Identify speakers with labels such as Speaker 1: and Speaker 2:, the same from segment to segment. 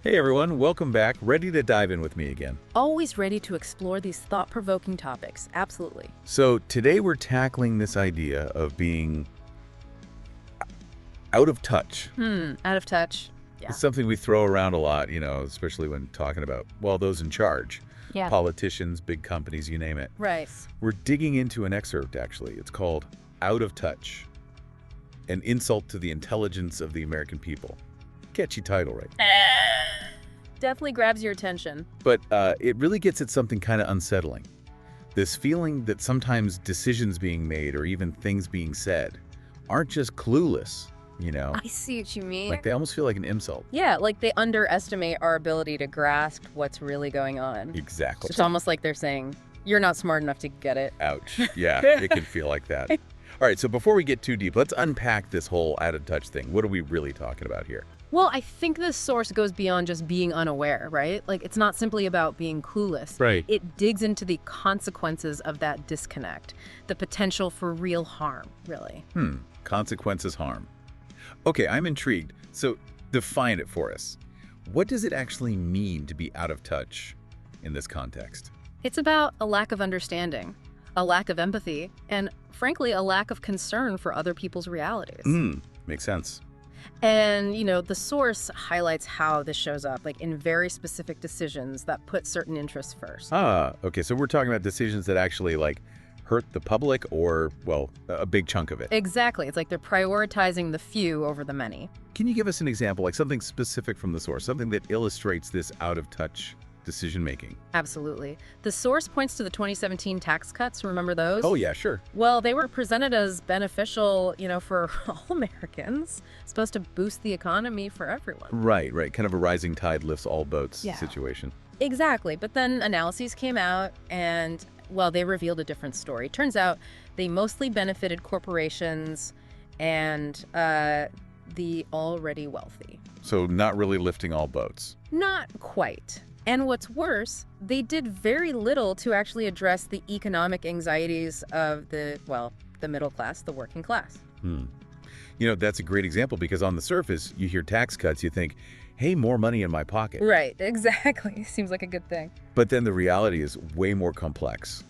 Speaker 1: Hey everyone, welcome back. Ready to dive in with me again.
Speaker 2: Always ready to explore these thought-provoking topics. Absolutely.
Speaker 1: So, today we're tackling this idea of being out of touch.
Speaker 2: Out of touch. Yeah.
Speaker 1: It's something we throw around a lot, especially when talking about, well, those in charge.
Speaker 2: Yeah.
Speaker 1: Politicians, big companies, you name it.
Speaker 2: Right.
Speaker 1: We're digging into an excerpt, actually. It's called Out of Touch, an insult to the intelligence of the American people. Catchy title, right?
Speaker 2: Definitely grabs your attention.
Speaker 1: But it really gets at something kind of unsettling. This feeling that sometimes decisions being made or even things being said aren't just clueless,
Speaker 2: I see what you mean.
Speaker 1: Like they almost feel like an insult.
Speaker 2: Yeah, like they underestimate our ability to grasp what's really going on.
Speaker 1: Exactly.
Speaker 2: It's almost like they're saying, you're not smart enough to get it.
Speaker 1: Ouch. Yeah, it can feel like that. All right, so before we get too deep, let's unpack this whole out of touch thing. What are we really talking about here?
Speaker 2: Well, I think this source goes beyond just being unaware, right? Like, it's not simply about being clueless.
Speaker 1: Right.
Speaker 2: It digs into the consequences of that disconnect, the potential for real harm, really.
Speaker 1: Consequences harm. Okay, I'm intrigued. So define it for us. What does it actually mean to be out of touch in this context?
Speaker 2: It's about a lack of understanding, a lack of empathy, and frankly, a lack of concern for other people's realities.
Speaker 1: Makes sense.
Speaker 2: And, the source highlights how this shows up, like in very specific decisions that put certain interests first.
Speaker 1: Okay, so we're talking about decisions that actually hurt the public or, well, a big chunk of it.
Speaker 2: Exactly. It's like they're prioritizing the few over the many.
Speaker 1: Can you give us an example, like something specific from the source, something that illustrates this out of touch decision making?
Speaker 2: Absolutely. The source points to the 2017 tax cuts. Remember those?
Speaker 1: Oh, yeah, sure.
Speaker 2: Well, they were presented as beneficial, for all Americans, supposed to boost the economy for everyone.
Speaker 1: Right. Kind of a rising tide lifts all boats
Speaker 2: Yeah.
Speaker 1: situation.
Speaker 2: Exactly. But then analyses came out and, well, they revealed a different story. Turns out they mostly benefited corporations and the already wealthy.
Speaker 1: So not really lifting all boats.
Speaker 2: Not quite. And what's worse, they did very little to actually address the economic anxieties of the middle class, the working class.
Speaker 1: That's a great example because on the surface, you hear tax cuts, you think, hey, more money in my pocket.
Speaker 2: Right, exactly. Seems like a good thing.
Speaker 1: But then the reality is way more complex.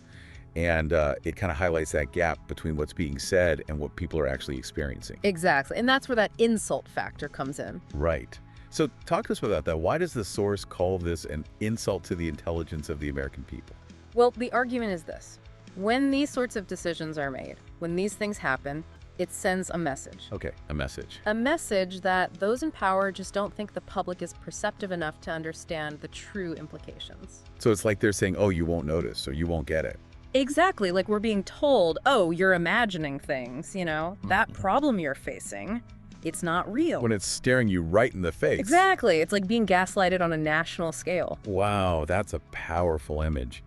Speaker 1: And it kind of highlights that gap between what's being said and what people are actually experiencing.
Speaker 2: Exactly. And that's where that insult factor comes in.
Speaker 1: Right. So talk to us about that. Why does the source call this an insult to the intelligence of the American people?
Speaker 2: Well, the argument is this. When these sorts of decisions are made, when these things happen, it sends a message.
Speaker 1: Okay, a message.
Speaker 2: A message that those in power just don't think the public is perceptive enough to understand the true implications.
Speaker 1: So it's like they're saying, oh, you won't notice or you won't get it.
Speaker 2: Exactly, like we're being told, oh, you're imagining things, that problem you're facing, it's not real.
Speaker 1: When it's staring you right in the face.
Speaker 2: Exactly, it's like being gaslighted on a national scale.
Speaker 1: Wow, that's a powerful image.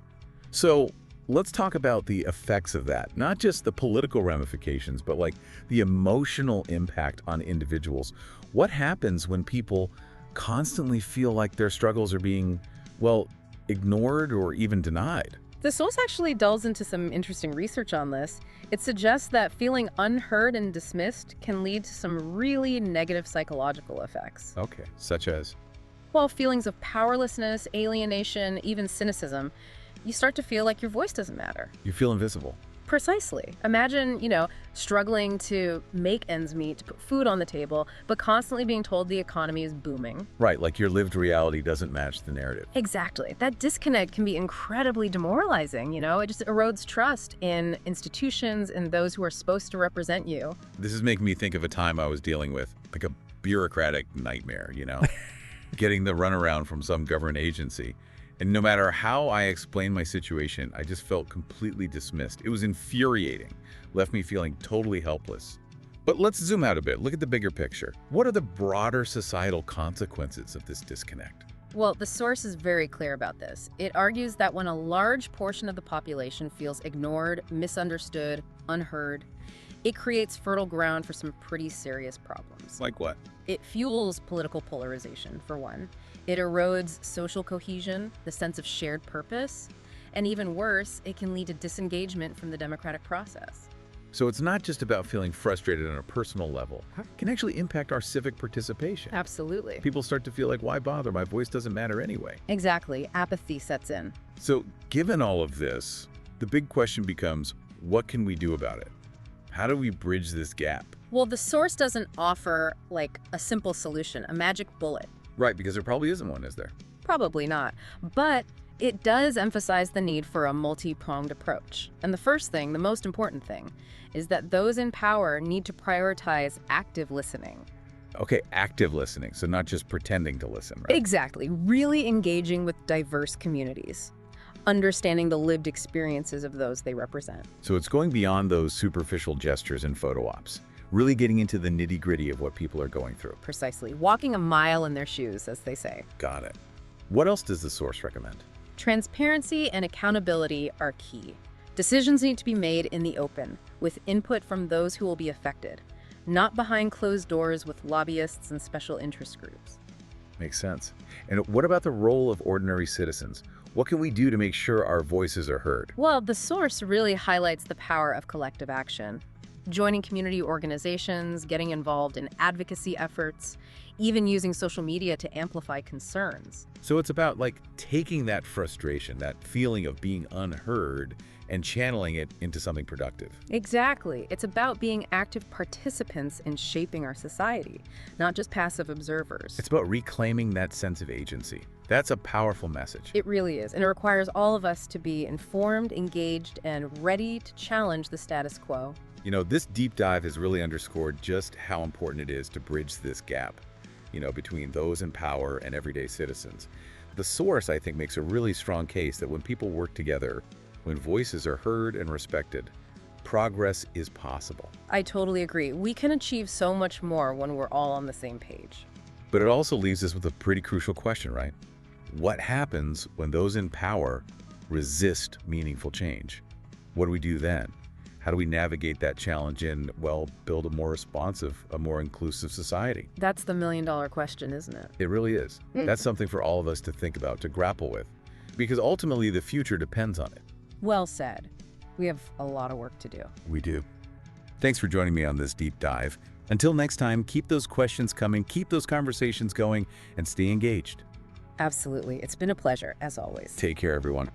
Speaker 1: So let's talk about the effects of that, not just the political ramifications, but the emotional impact on individuals. What happens when people constantly feel like their struggles are being, ignored or even denied?
Speaker 2: The source actually delves into some interesting research on this. It suggests that feeling unheard and dismissed can lead to some really negative psychological effects.
Speaker 1: Okay, such as?
Speaker 2: While feelings of powerlessness, alienation, even cynicism, you start to feel like your voice doesn't matter.
Speaker 1: You feel invisible.
Speaker 2: Precisely. Imagine, struggling to make ends meet, to put food on the table, but constantly being told the economy is booming.
Speaker 1: Right, like your lived reality doesn't match the narrative.
Speaker 2: Exactly. That disconnect can be incredibly demoralizing, It just erodes trust in institutions and those who are supposed to represent you.
Speaker 1: This is making me think of a time I was dealing with, like a bureaucratic nightmare, getting the runaround from some government agency. And no matter how I explained my situation, I just felt completely dismissed. It was infuriating, left me feeling totally helpless. But let's zoom out a bit, look at the bigger picture. What are the broader societal consequences of this disconnect?
Speaker 2: Well, the source is very clear about this. It argues that when a large portion of the population feels ignored, misunderstood, unheard, it creates fertile ground for some pretty serious problems.
Speaker 1: Like what?
Speaker 2: It fuels political polarization, for one. It erodes social cohesion, the sense of shared purpose, and even worse, it can lead to disengagement from the democratic process.
Speaker 1: So it's not just about feeling frustrated on a personal level. It can actually impact our civic participation.
Speaker 2: Absolutely.
Speaker 1: People start to feel like, why bother? My voice doesn't matter anyway.
Speaker 2: Exactly. Apathy sets in.
Speaker 1: So given all of this, the big question becomes, what can we do about it? How do we bridge this gap?
Speaker 2: Well, the source doesn't offer like a simple solution, a magic bullet.
Speaker 1: Right, because there probably isn't one, is there?
Speaker 2: Probably not. But it does emphasize the need for a multi-pronged approach. And the first thing, the most important thing, is that those in power need to prioritize active listening.
Speaker 1: Okay, active listening, so not just pretending to listen, right?
Speaker 2: Exactly. Really engaging with diverse communities. Understanding the lived experiences of those they represent.
Speaker 1: So it's going beyond those superficial gestures and photo ops, really getting into the nitty-gritty of what people are going through.
Speaker 2: Precisely. Walking a mile in their shoes, as they say.
Speaker 1: Got it. What else does the source recommend?
Speaker 2: Transparency and accountability are key. Decisions need to be made in the open, with input from those who will be affected, not behind closed doors with lobbyists and special interest groups.
Speaker 1: Makes sense. And what about the role of ordinary citizens? What can we do to make sure our voices are heard?
Speaker 2: Well, the source really highlights the power of collective action. Joining community organizations, getting involved in advocacy efforts, even using social media to amplify concerns.
Speaker 1: So it's about taking that frustration, that feeling of being unheard, and channeling it into something productive.
Speaker 2: Exactly. It's about being active participants in shaping our society, not just passive observers.
Speaker 1: It's about reclaiming that sense of agency. That's a powerful message.
Speaker 2: It really is, and it requires all of us to be informed, engaged, and ready to challenge the status quo.
Speaker 1: You know, this deep dive has really underscored just how important it is to bridge this gap, between those in power and everyday citizens. The source, I think, makes a really strong case that when people work together, when voices are heard and respected, progress is possible.
Speaker 2: I totally agree. We can achieve so much more when we're all on the same page.
Speaker 1: But it also leaves us with a pretty crucial question, right? What happens when those in power resist meaningful change? What do we do then? How do we navigate that challenge and, build a more responsive, a more inclusive society?
Speaker 2: That's the million-dollar question, isn't it?
Speaker 1: It really is. That's something for all of us to think about, to grapple with, because ultimately the future depends on it.
Speaker 2: Well said. We have a lot of work to do.
Speaker 1: We do. Thanks for joining me on this deep dive. Until next time, keep those questions coming, keep those conversations going, and stay engaged.
Speaker 2: Absolutely. It's been a pleasure, as always.
Speaker 1: Take care, everyone.